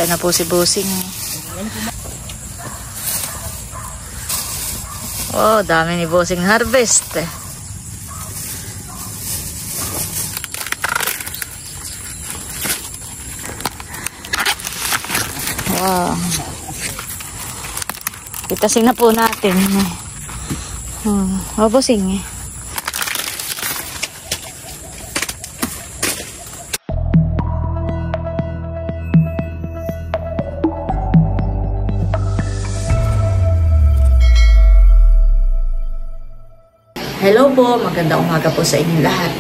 Kakain na po si Bossing. Oh, dami ni Bossing harvest. Wow. Pitasin na po natin. Oh, Bossing. Hello po, magandang umaga po sa inyong lahat.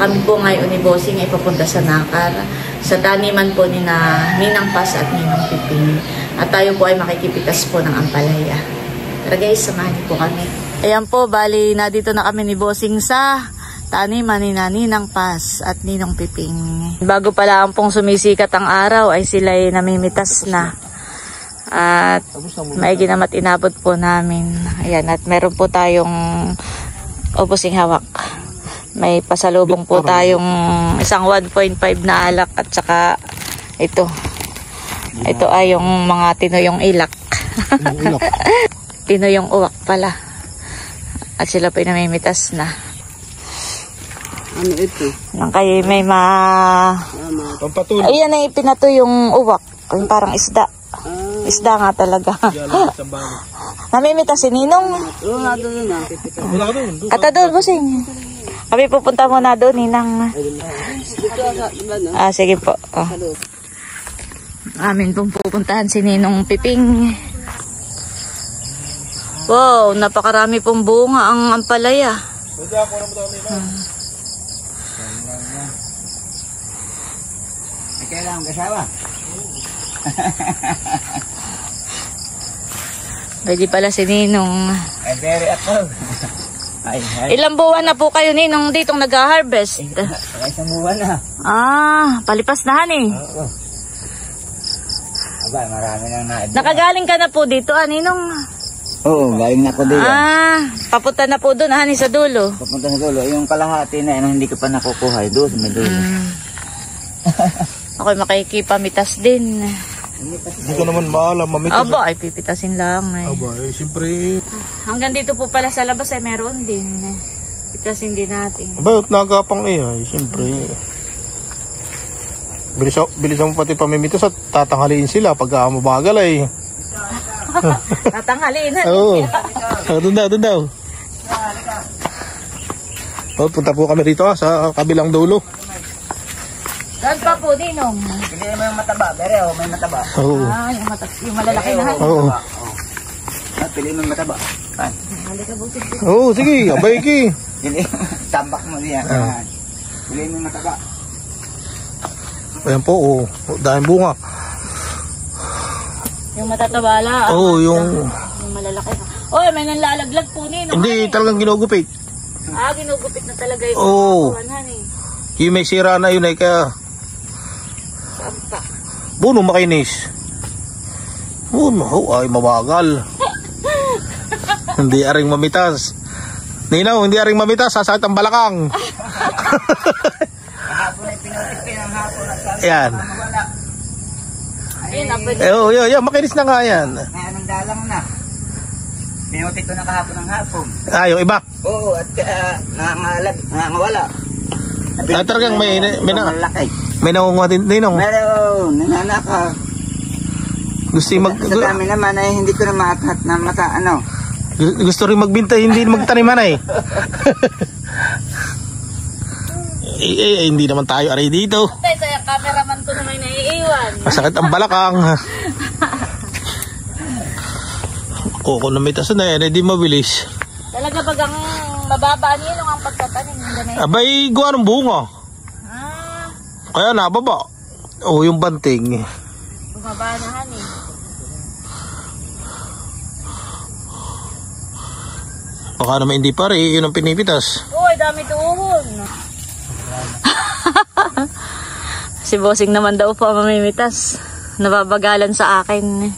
Kami po ngayon ni Bossing ay papunta sa Nakar, sa taniman po ni Ninang Paz at Ninang Piping. At tayo po ay makikipitas po ng ampalaya. Tara guys, samahan niyo po kami. Ayan po, bali na dito na kami ni Bossing sa taniman ni Ninang Paz at Ninang Piping. Bago pala ang pong sumisikat ang araw ay sila ay namimitas na. At maigi naman inabot po namin. Ayan, at meron po tayong Bossing hawak. May pasalubong po tayong isang 1.5 na alak at saka ito. Ito ay yung mga tinoyong ilak. Tinoyong uwak pala. At sila po namimitas na. Ano ito? Nang kayo may ayan ay pinato yung uwak. Yung parang isda. Isda nga talaga. Namimitas si Ninong. Oo nga doon na. Kata doon, Bossing. Kami pupunta muna doon, Ninang. Sige po. Oh. Amin pong pupuntahan si Ninong Piping. Wow, napakarami pong bunga ang ampalaya. Kailangan kasama. Pwede pala si Ninong. Ilang buwan na po kayo, Ninong, ditong nag-harvest? Isang buwan na. Palipas na han eh. Oo. Aba, marami nang naibig. Nakagaling ka na po dito, Ninong? Oo, galing na ko din. Papunta na po doon, sa dulo. Papunta sa dulo. Yung kalahati na yun, hindi ko pa nakukuha. Doon sa may dulo. Ako'y makikipamitas din. Hindi ko naman maalam, mamitas. Aba, ay pipitasin lang. Aba, siyempre. Hanggang dito po pala sa labas ay meron din. Pitasin din natin. Aba, nagapang siyempre. Bilisan mo pati pamimitas at tatanghaliin sila pagka mabagal ay. Tatanghaliin na. Oo. Doon daw. Punta po kami rito sa kabilang dulo. Saan pa po, Ninong? Hindi may mataba, pero may mataba. Oo. Yung malalaki na. Oo. Pili mo mataba. Oo, sige, abay ki. Tambak mo diyan. Pili mo mataba. Ayan po, dahil bunga. Yung matatabala. Oo, yung malalaki na. Oy, may nanlalaglag po, Ninong. hindi talagang ginugupit. Ginugupit na talaga yung mga yung may sira na yun ay kaya buno makinis. Ay mabagal. Hindi aring mamitas. Ninaw, hindi aring mamitas, sasakit ang balakang. Kahapon ay pinutik ko ng hapon at Yan. Yan, makinis na nga yan. may anong dalang na. Pinutik ko na kahapon ng hapon. Yung iba. Oo, at nangawala. Talagang may nangunguha din, Ninong. Meron, nananaka. Gusto Sa dami naman ay hindi ko na maathat na mata, gusto rin magbinta, hindi magtaniman ay. Hindi naman tayo aray dito. Sa cameraman ko na may naiiwan. Masakit ang balakang. Kung namitasan na yan, hindi mabilis. Talaga bagang mababa niyo ang pagtatanim. Abay, gawa ng bunga. Kaya nababa. Yung banting. Bumaba na han eh. Baka naman hindi pare, yun ang pinipitas. Uy, dami tuhon. Si Bossing naman daw po mamimitas. Nababagalan sa akin.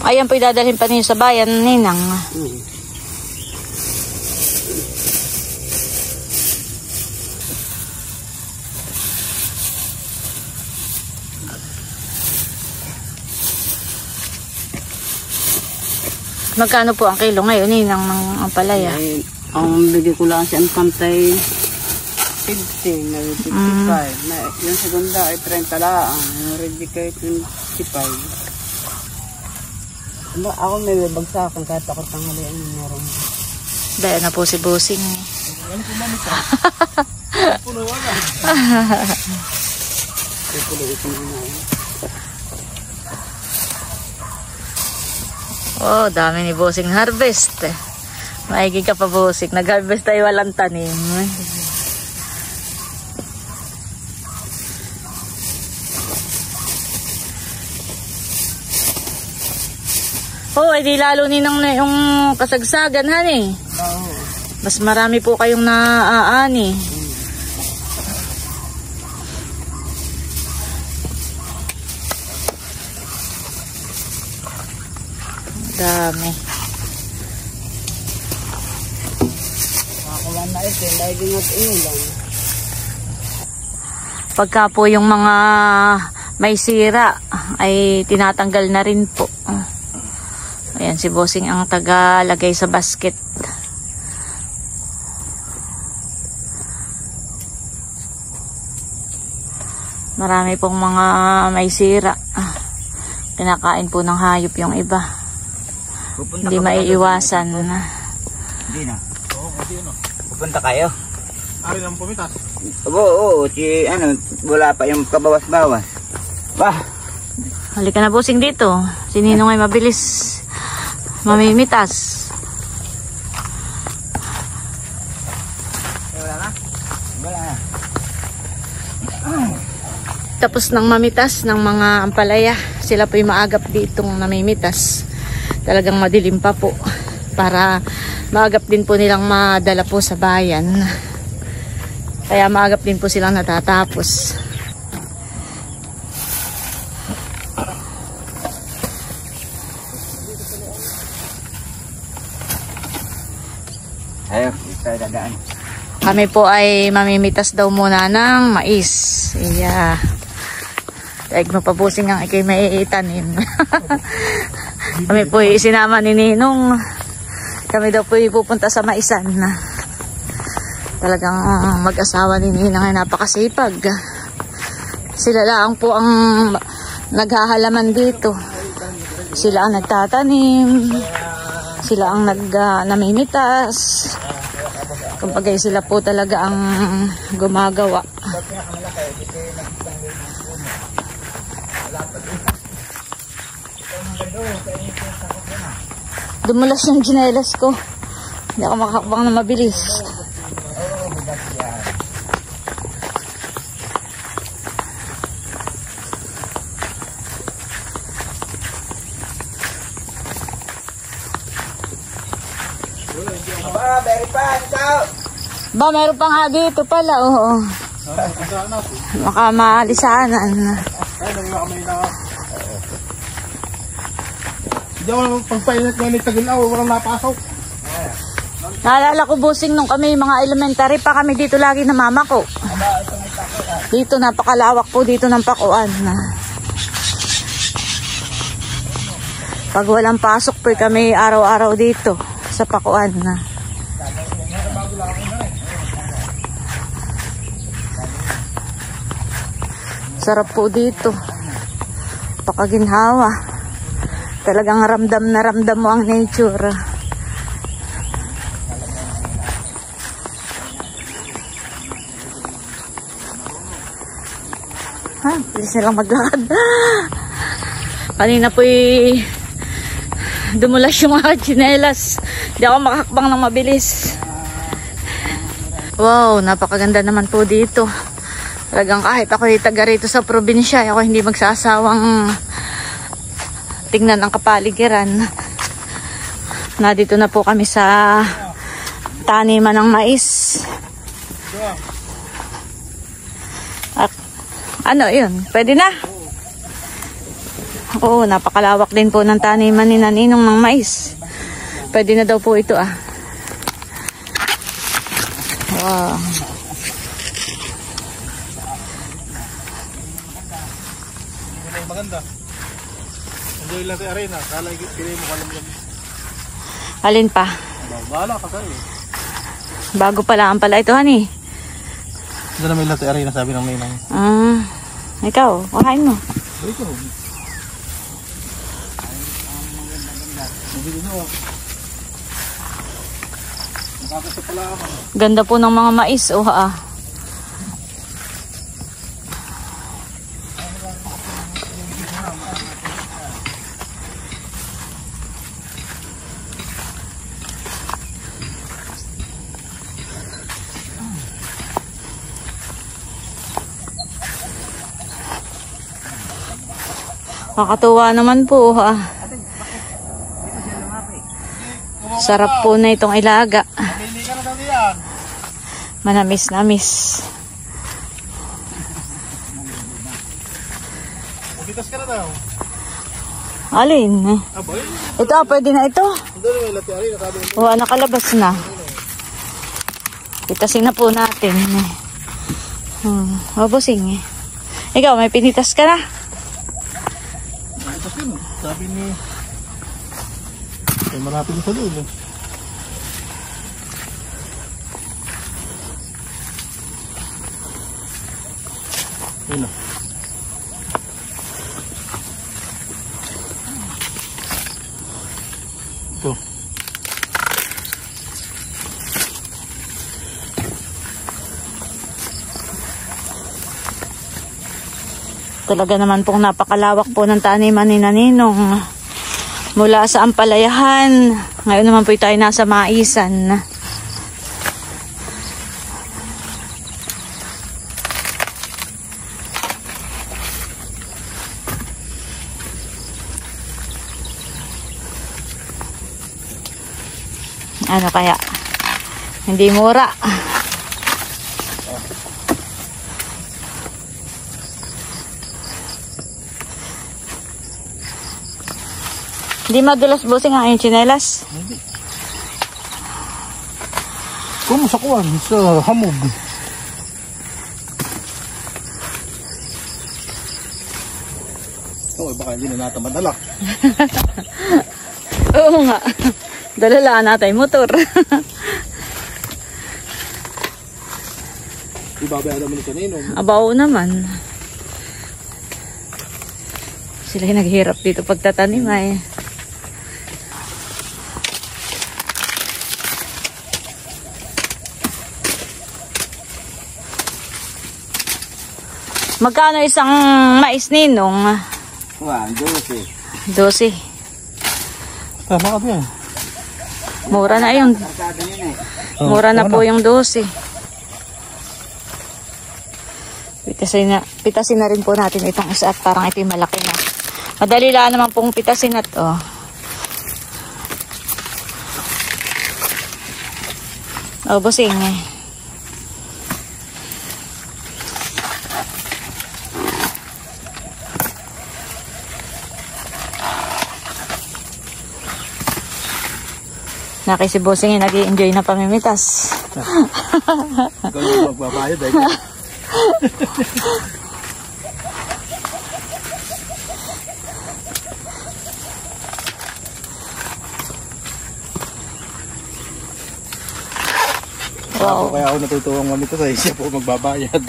Ayan po idadalhin pa ninyo sa bayan, Ninang. Magkano po ang kilo ngayon, Ninang, ng ampalaya? Ay, ang bigay ko lang siya ang pantay 50, may 55. Yung segunda ay 30 lang. Yung ready kay 25. Ako may bagsakan kahit ako tanghalian yung meron. Dahil na po si Bossing. Oh, dami ni Bossing harvest. Maigi ka pa, Bossing. Nag-harvest tayo walang tanim. Oh, edi lalo ninang na yung kasagsagan, hani. Mas marami po kayong naaani. Dami. Nakakulan na ito, laging at inulan. Pagka po yung mga may sira ay tinatanggal na rin po. Ayan si Bossing ang taga-lagay sa basket. Marami pong mga may sira. Kinakain po ng hayop yung iba. Hindi maiiwasan. Hindi na. Pupunta kayo? Ari lang pumitas. Oo, wala pa yung kabawas-bawas. Bah! Halika na, Bossing, dito. Si Ninong ay mabilis mamimitas. Wala na? Wala na. Tapos ng mamitas ng mga ampalaya, sila po'y maagap ditong namimitas. Talagang madilim pa po para maagap din po nilang madala po sa bayan. Kaya maagap din po silang natatapos. Ayaw, tayo dadaan. Kami po ay mamimitas daw muna ng mais. Iya. Daig mo pa, Bossing, ang ikay maiitanin. Kami po ay isinama ni Ninong. Kami daw po ay pupunta sa maisan. Talagang mag-asawa ni Ninang ay napakasipag. Sila lang po ang naghahalaman dito. Sila ang nagtatanim. Sila ang namimitas. Kumbaga sila po talaga ang gumagawa. Dumulas yung ginelas ko. Hindi ako makakabang na mabilis. Ba, meron pa nga dito pala, oo. Makamalisanan. Hindi ako pagpainit ngayon Tagilaw, walang napasok. Naalala ko, Bossing, nung kami mga elementary pa kami dito lagi na mama ko. Dito, napakalawak po dito ng pakuan. Pag walang pasok po kami araw-araw dito sa pakuan. Sarap po dito. Pakaginhawa. Talagang ramdam na ramdam mo ang nature. Ha? Bilis nilang maglakad. Kanina po'y dumulas yung mga tsinelas. Hindi ako makakbang ng mabilis. Wow, napakaganda naman po dito. Talagang kahit ako'y taga rito sa probinsya, ako hindi magsasawang tingnan ang kapaligiran. Nandito na po kami sa taniman ng mais. Ano yun? Pwede na? Oo, napakalawak din po ng taniman ni Naninong ng mais. Pwede na daw po ito ah. Wow. Maganda. Enjoy lang sa arena. Kala ikipili mo kalamlam. Alin pa? Bahala ka kayo. Bago pala ang pala ito, honey. Doon na may latte arena, sabi ng Ninang. Ikaw, kuhain mo. Ikaw. Nakakasa pala ako. Ganda po ng mga mais, oh ah. Kakatuwa naman po, ha. Sarap po na itong ilaga. Hindi ka na daw diyan. Manamis-namis. Mabitas ka na daw. Alin? Aboy. Ito, pwede na ito. Doon na may latte arena, sabi ng Oo, nakalabas na. Pitasin na po natin. Mabusing. Ikaw, may pinitas ka na? Sabi ni ay marapin sa loob eh. Yun na. Ito. Talaga naman pong napakalawak po ng taniman ni Naninong. Mula sa Ampalayahan. Ngayon naman po tayo nasa Maisan. Ano kaya? Hindi mura. Hindi madulas bossing ang iyong tsinelas? Hindi. Kung sa kuwan, sa hamog. Oo, baka hindi na natin madala. Oo nga. Dalalaan natin motor. Ibabayad naman ni Kaninong. Abaw naman. Sila yung naghihirap dito pagtatanim ay. Magkano isang mais ninong? 12. 12. Tama ka ba yan? Mura na yun. Mura na po yung 12. Pitasin na rin po natin itong isa at parang ito yung malaki na. Madali lang naman pong pitasin at oh. Oh, busing eh. Si Bossing nag-i-enjoy na pamimitas. Ikaw yung magbabayad eh. Wow. Kaya ako natutuwang mamitas ay siya po magbabayad.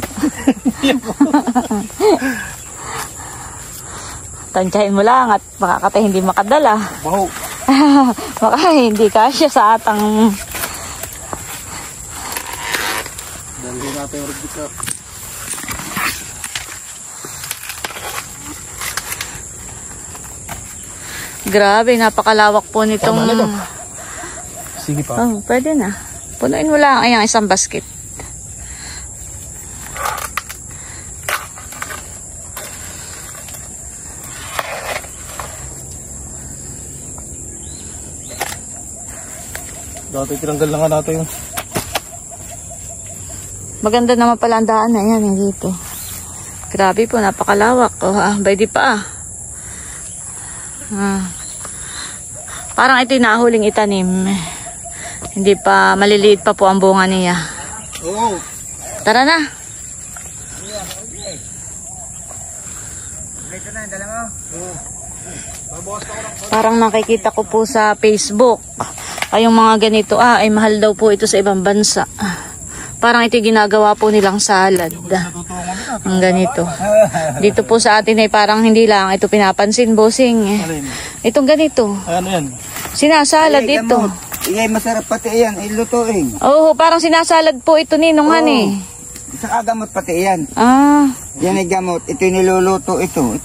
Tansyahin mo lang at baka katay hindi makadala. Wow. Baka hindi kasya sa atang. Dahil natin yung rugby cup. Grabe, napakalawak po nitong. Tama na to. Sige pa. Oh, pwede na. Punuin mo lang ang isang basket. Dati tinanggal na nga natin yung... Maganda naman pala ang daan na yan dito. Grabe po, napakalawak. Oh, pwede pa ah. Parang ito yung nahuling itanim. Hindi pa, maliliit pa po ang bunga niya. Oo. Tara na. Dito na, dala mo. Parang nakikita ko po sa Facebook. Ay yung mga ganito, ay mahal daw po ito sa ibang bansa. Parang ito yung ginagawa po nilang salad. Ang ganito. Dito po sa atin ay parang hindi lang ito pinapansin, bossing. Itong ganito. Ano yan? Sinasalad Ay, ito. gamot. Iyay, masarap pati yan. Ilutuin. Oo, parang sinasalad po ito ninungan eh. Saka gamot pati yan. Ah, Yan ay gamot. Ito yung niluluto. Ito.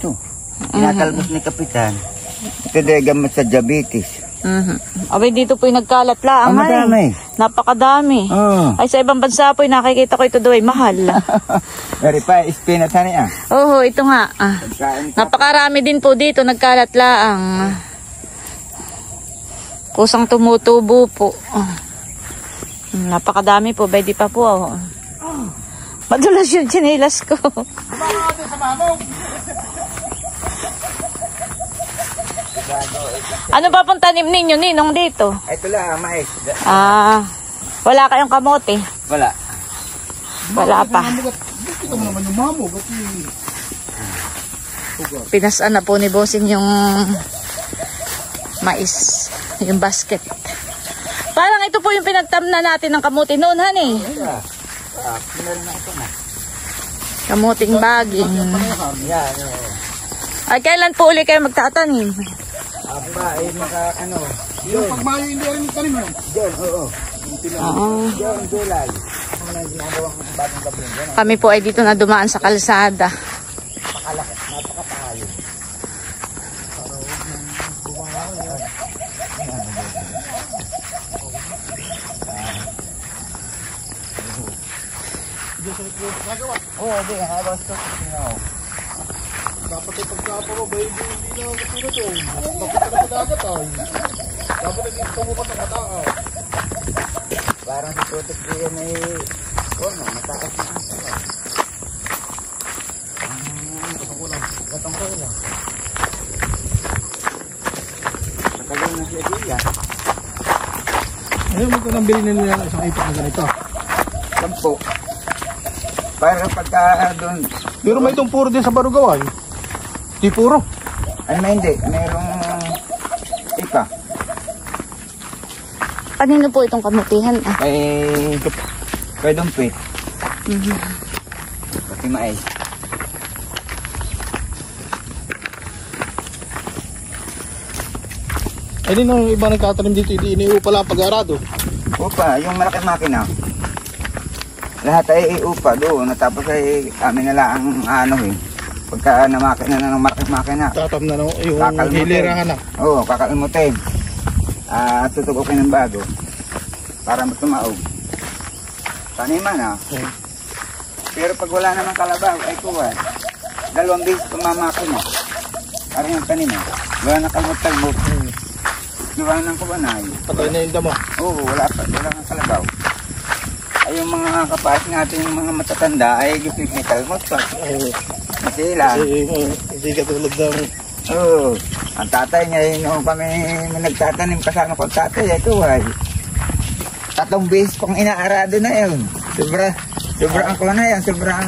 Tinatalbos ni Kapitan. Ito ay gamot sa diabetes. abay dito po yung nagkalat lang. Ang madami. Napakadami. Oo. Ay sa ibang bansa po yung nakikita ko ito daw ay mahal. Dari pa, spinach na niya. Oo, ito nga. Pagkain ka. Napakarami din po dito, nagkalat laang. Kusang tumutubo po. Napakadami po, pwede pa po. Madulas yung tsinelas ko. Ano pa pong tanim ninyo, Ninong, dito? Ito lang, mais. Wala kayong kamote? Wala. Wala pa. Ito mo naman yung mamo. Pinasaan na po ni Bossing yung mais, yung basket. Parang ito po yung pinagtamna natin ng kamuti noon, honey. Kamuting baging. Yan. Ay, kailan po uli kayo magtatanim? Aba, ay ano. Yung pagmayo hindi rin tanim mo. Diyan, oo. Oo. Diyan, July. Ano yung ginagawang bagong gabi? Kami po ay dito na dumaan sa kalsada. Napakatayo. Oo, di. Habang ito. Dapat ay pagkapabay, hindi na katulad yun. Dapat na padagat ay. Dapat ay tungo ka sa kataan. Parang si Tutok diyan ay mataas na ang sarap. Gatong ko lang. Matagal na siya diya. Ayaw mo ito nang bilhin nila ng isang ipak na ganito. 10. Para pagka doon. Pero may itong puro din sa Barugaway. Di puro. Ay, may hindi. Mayroong ipa. Kanino po itong kamutihan? Kay Dumpit. Pati mais. Ay din ang iba nagtatanim dito, hindi iniupa lang pag-arado. Upa, yung malaking makina. Lahat ay upa doon. Tapos ay amin na lang ang pagka namakina na ng malaking makina. Tatam na yung Kakalimutin. hilirahan na. Oo, kakalimutin. Tutugokin ng bago. Para matumaog. Taniman Pero pag wala namang kalabaw, ay kuha. 2 beses pamamakina. Para yung taniman. Wala na kalmot-kalmot. Gawa ng kubanay. Patay na yung damo. Oo, wala nang kalabaw. Ay yung mga kapaas natin, yung mga matatanda, ay gusto may kalmot pa. Masila. Hindi katulad ng... Oo. Ang tatay niya, noong kami nagtatanim kasama ko tatay, ay kuhay. 3 beses kong inaarado na yun. Sobrang ko na yan. Sobrang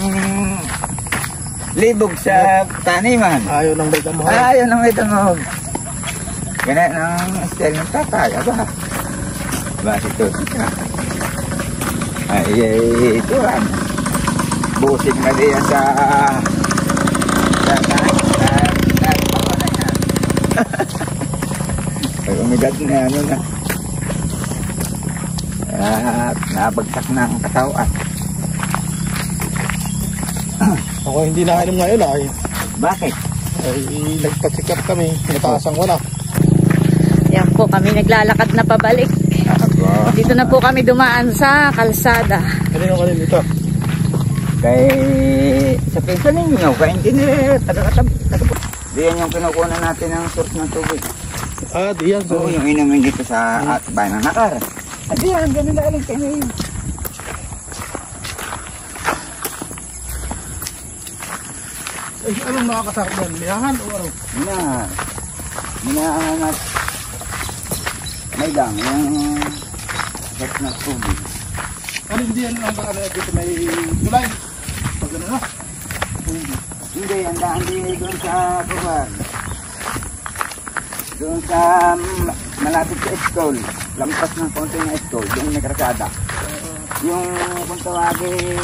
libog sa taniman. Ayaw ng may damo. Ayaw ng may damog. Ganyan ang style ng tatay. Aba. Bakit ito? Ay, ito busing na diyan sa ay umidad na na. At nabagsak na ang katawan. Ako hindi nakainom ngayon ay. Bakit? Ay nagpasikap kami. Nataasan ko na. Yan po kami naglalakad na pabalik. Dito na po kami dumaan sa kalsada. Kanino ito? Kay sa pinsan ninyo, kay engineer, diyan yung kinukunan natin ng source ng tubig. Diyan. Oo, yung inumin dito sa bayan ng Nakar. Diyan, ganun na alam kayo yun. Ay, anong nakakasarap yan? Liyahan o ano? Yan. Minaangat. May lang, yung gat na tubig. Ano hindi yan ang dito may tulay? Pag ano na? Hindi, hindi doon sa kuwan. Doon sa malapit sa school. Lampas ng konti ng school. Doon may karsada. Yung kung tawagin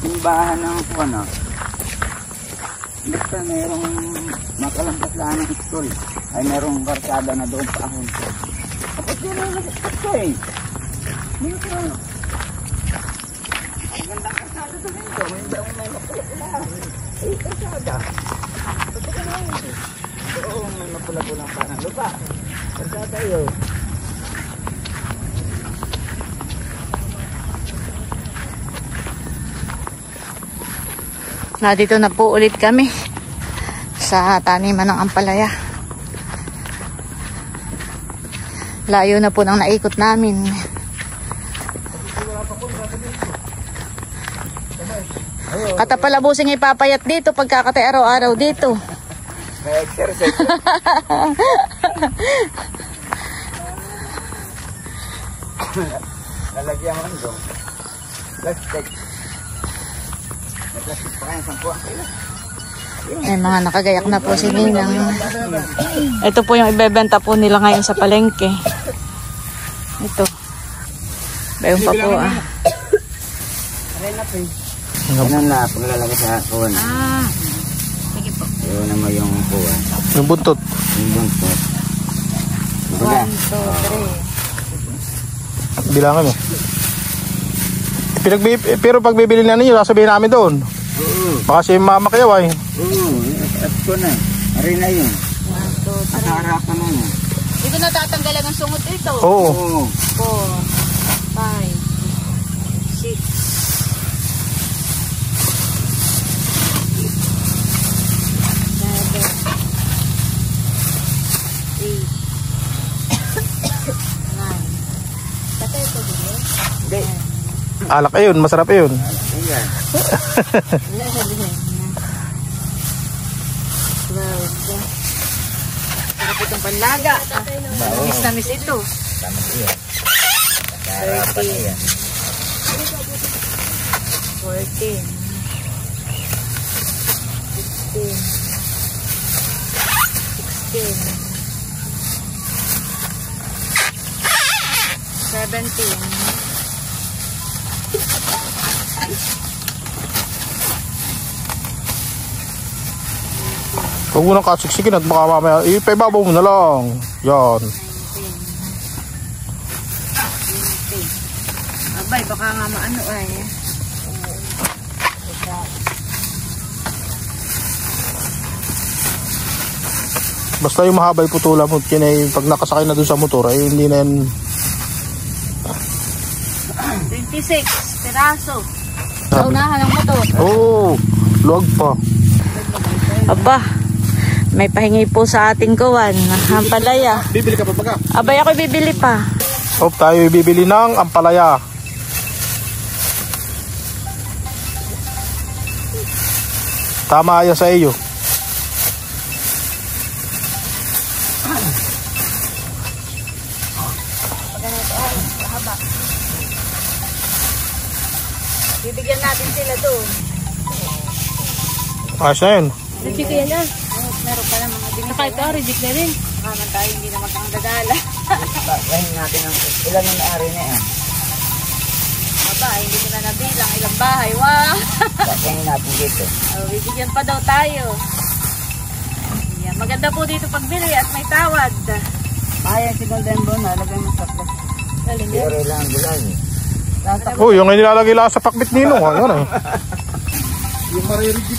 simbahan ng kuwan. Basta mayroong makalampas lang ng school. Ay mayroong karsada na doon pa ahon. Tapos yun ang nagkakot ko eh. Magandang karsada sa dito. May mapula-pula. Ay, karsada. Ba't ka na yun? Oo, may mapula-pula pa ng lupa. Karsada yun. Dito na po ulit kami sa taniman ng ampalaya. Layo na po nang naikot namin. Katapalabusing ipapayat dito pagkakatay araw-araw dito. May exercise. Lalagyan mo doon. Plastic. May plastic pa kaya 10 Ay, mga nakagayak na po si Ninang. Ito po yung ibebenta po nila ngayon sa palengke. Ito. Bayon pa po ah. Ganun na, paglalagay sa kuwan. Sige po. Yun naman yung kuwan. Yung buntot. Yung buntot. 1, 2, 3. Bilangan mo. Pero pag bibili na ninyo, sasabihin namin doon. Baka si mama kayo ay. Oo, at ko na. Aray na yun. 1, 2, 3. At harapan mo na. Dito natatanggalan ng sungot ito. Oo. 4, 5, 6. 7, 8, 9. Alak ayun, masarap ayun. Ayan. 12. Sarap itong panlaga. Miss na miss ito. 13. 14. 15. 16. 17. Huwag mo nang kasiksikin at baka mamaya, ipaibabaw mo na lang. Yan. 19. Abay, baka nga maano ay. Basta yung mahaba yung putula mo, kinay, pag nakasakay na dun sa motor, ay hindi na yan. 26 piraso. Sa unahan ng motor. Oo, luwag pa. Aba, may pahingi po sa ating kawan. Ampalaya. Bibili ka pa baga? Abay, ako bibili pa. Hop, tayo bibili ng ampalaya. Tama yan sa iyo. Bibigyan natin sila doon. Ayos na yun. Reject yan na. Meron pa ng mga binigay. Kahit ka, reject na rin. Naman tayo hindi na magkakadadala. Bahin natin ang ilan na naari na yan. Aba, hindi ko na nabilang ilang bahay. Wow! Bahin natin dito. Bibigyan pa daw tayo. Yan. Maganda po dito pagbili at may tawad. Kaya si Golden Bone, nalagay mo sa plastic. Pero lang gulay. Oh, yung nilalagay lang sa pakbit ninong. Ano eh.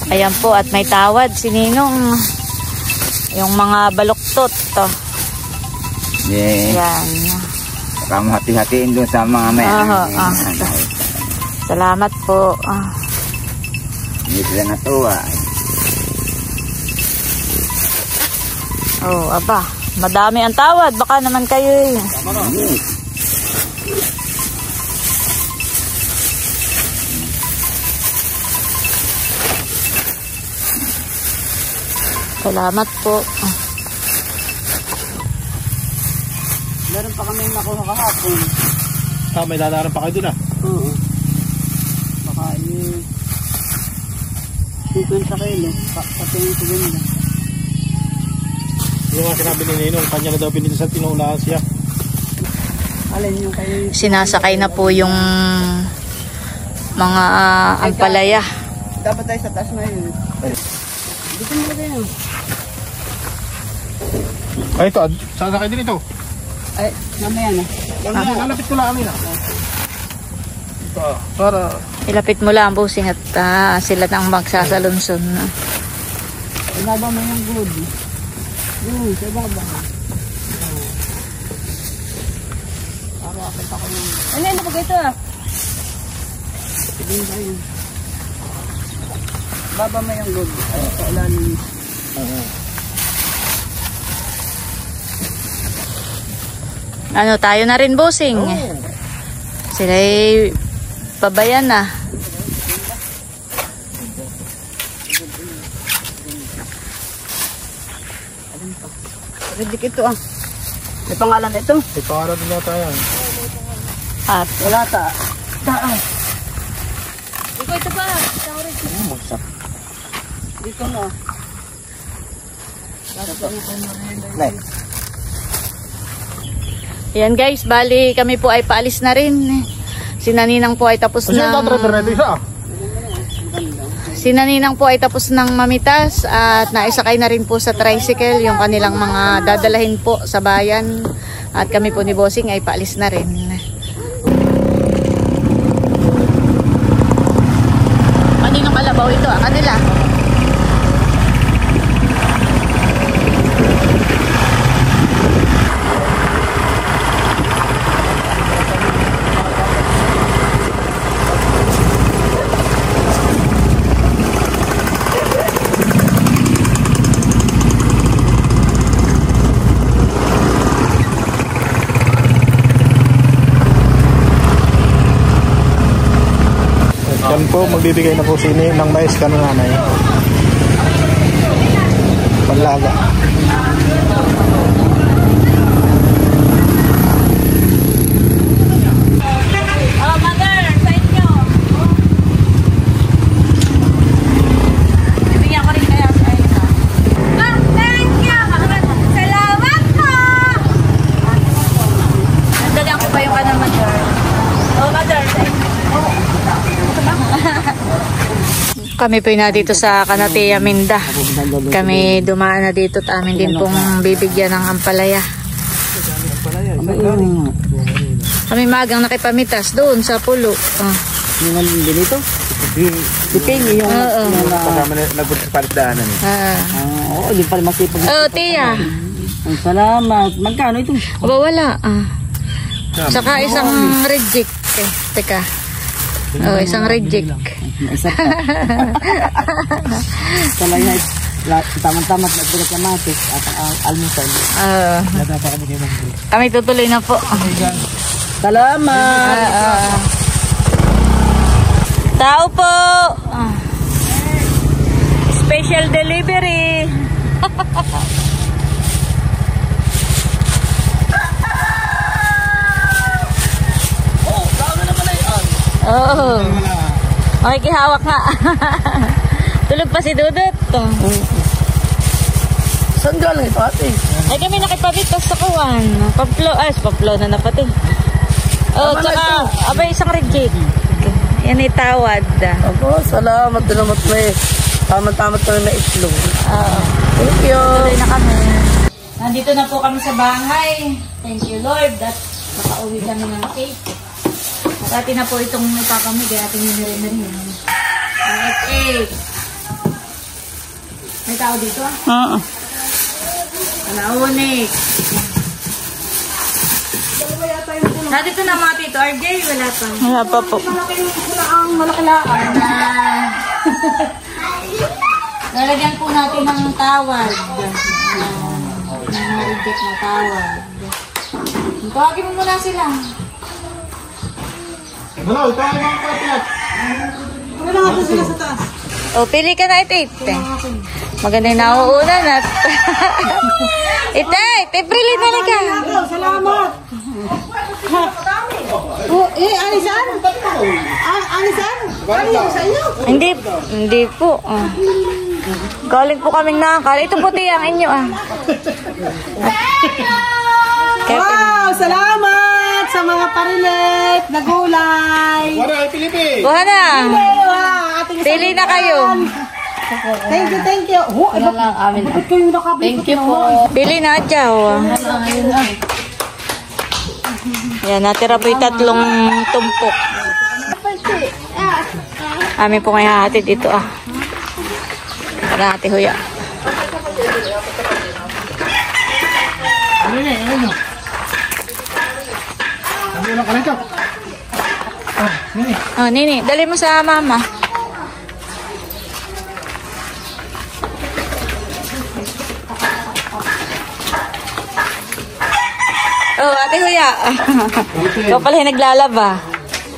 Ayan po, at may tawad si Ninong. Yung mga baluktot. To. Yeah. Yan. Saka mo hati-hatiin doon sa mga may. Salamat po. Hindi sila natuwa. Oh, aba. Madami ang tawad. Baka naman kayo eh. Salamat po. Meron pa kami nakuha kahapon. May dadaran pa kayo dun Oo. Baka 50 kilo. Pati yung segunda. Yung nga sinabi ni Ninong, kanya na daw pinili sa tinulaan siya. Alin yung kayo? Sinasakay na po yung mga ampalaya. Dapat tayo sa taas na yun. Dito mo lagay yun. Ay, ito. Sasakay din ito. Ay, mamaya na. Lalapit ko lang na. Ito. Para. Ilapit mo lang, bossing, at sila nang magsasalunson. Ibaba mo yung good. Sa ibaba. Arakit ako yung... Ano pag ito Sige ba yun? Baba mo yung good. Sa ilalim. Ano, tayo na rin, bossing. Sila'y pabayan na. Ridik ito May pangalan ito? May pangalan din natin yan. At Wala ta. Daan. ito pa. Magsak. Dito na. Yan guys, bali kami po ay paalis na rin. Si Naninang po ay tapos ng... Si Naninang po ay tapos ng mamitas at naisakay na rin po sa tricycle yung kanilang mga dadalahin po sa bayan. At kami po ni Bossing ay paalis na rin. Kaninong kalabaw ito? Kanila. Yan po, magbibigay na po sini ng mais ka ng nanay. Panlaga. Oh, mother, sa inyo. Bibigyan ko rin kaya sa inyo. Ah, thank you. Salamat po. Nagdagan ko pa yung kanang mother. Oh, mother, sa inyo. Kami po na dito sa Canatea Minda. Kami dumaan na dito at amin din pong bibigyan ng ampalaya. Kami magang nakipamitas doon sa pulo. Yung dito? Diping yung... Pagkama nagpalit-daanan Oo, hindi pala masipag. Oh, Tia. Salamat. Magkano ito? Aba, wala. Saka isang reject. Teka. Oh, isang reject. Isa pa. Talaya, tamang-tamat na tulad kamatis at almusal. Kami tutuloy na po. Salamat! Tao po! Special delivery! Oh, okay, kihawak nga. Tulog pa si Dudut. Saan galing ito ate? Ay kami nakipabitas sa kuwan. Paplo na pati. Oh, tsaka, abay isang reject. Yan ay tawad. Opo, salamat din naman may tamang-tamat kami na itlog. Thank you. Tuloy na kami. Nandito na po kami sa bahay. Thank you Lord that makauwi kami ng cake. At atin na po itong ipapamigay ating yun rin. Okay. May tao dito Oo. Alaunik. Nandito na mga tito. RJ, wala pa. Wala pa po. Malaki-laan. Lalagyan po natin ng tawad. Reject na tawad. Tawagin mo muna sila. Hello, ito ay mga kapilak. Wala nga doon sila sa taas. O, pili ka na ito. Maganda yung nauunan at Prilin, halika. Salamat. Oh, alisan? Alisan? Ano yung sa inyo? Hindi po. Galing po kaming nakakal. Ito puti ang inyo Wow, salamat sa mga parilit na gulay. Kuha na. Ating Pili na kayo. Thank you. Ano lang amin. Bakit kayo nakabili? Thank you po. Pili na, Chow. Yan, natira po yung 3 tumpok. Amin po ngayon hatid ito Para Ate Huya. Oh, Nini, dali mo sa mama. Oh, Ate Huya. Ikaw pala yung naglalaba.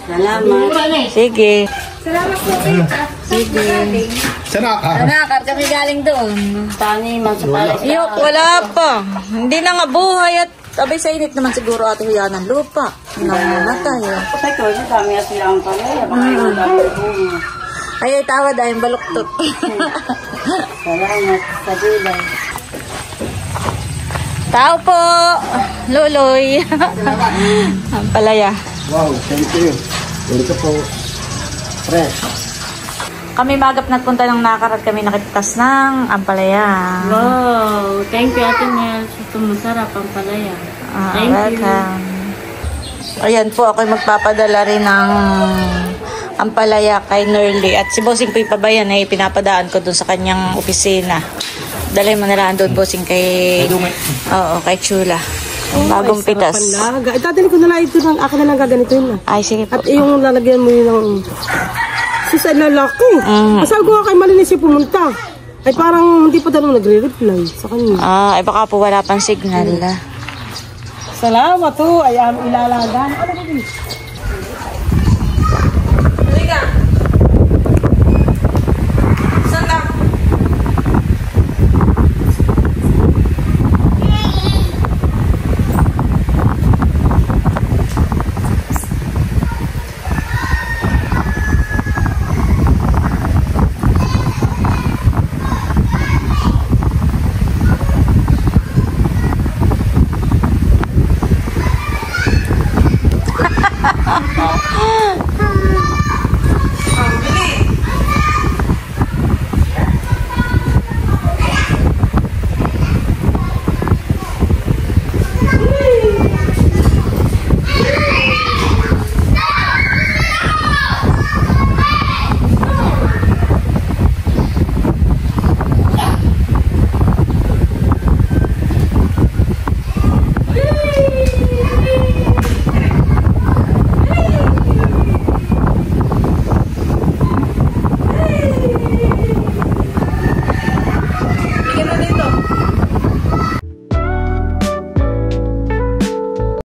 Salamat. Sige. Salamat po, tita. Sige. Nakakar kami galing doon. Tani, masapala. Yok, wala pa. Hindi na nga buhay at abay sa init naman siguro Ate Huya ng lupa. Namatay. Kasi ko, sa dami at silang pala. Ay, tawad ay baluktot. Salamat sa gulay. Tao po. Luloy. Ang palaya. Wow, thank you. Ito po. Fresh. Kami magap nagpunta ng Nakar at kami nakipitas ng ampalaya. Wow, thank you, Ate Mel. Ito masarap ang palaya. Thank you. Welcome. Ayan po, ako'y magpapadala rin ng ampalaya kay Nerly. At si Bossing po ipabayan ay pinapadaan ko dun sa kanyang opisina. Dalhin mo na lang doon, Bossing, kay kay Chula. Bagong pitas. Itadali ko na lang ito. Akin na lang gaganito yun. Ay, sige po. At yung lalagyan mo yun ng... Sus, ay lalaki. Kasal ko nga kay Malinis yung pumunta. Ay parang hindi pa daw nagre-reply sa kanya. Ay baka po wala pang signal. Salamat to. Ay ilalagan. Ano ba din? Halika. Santa.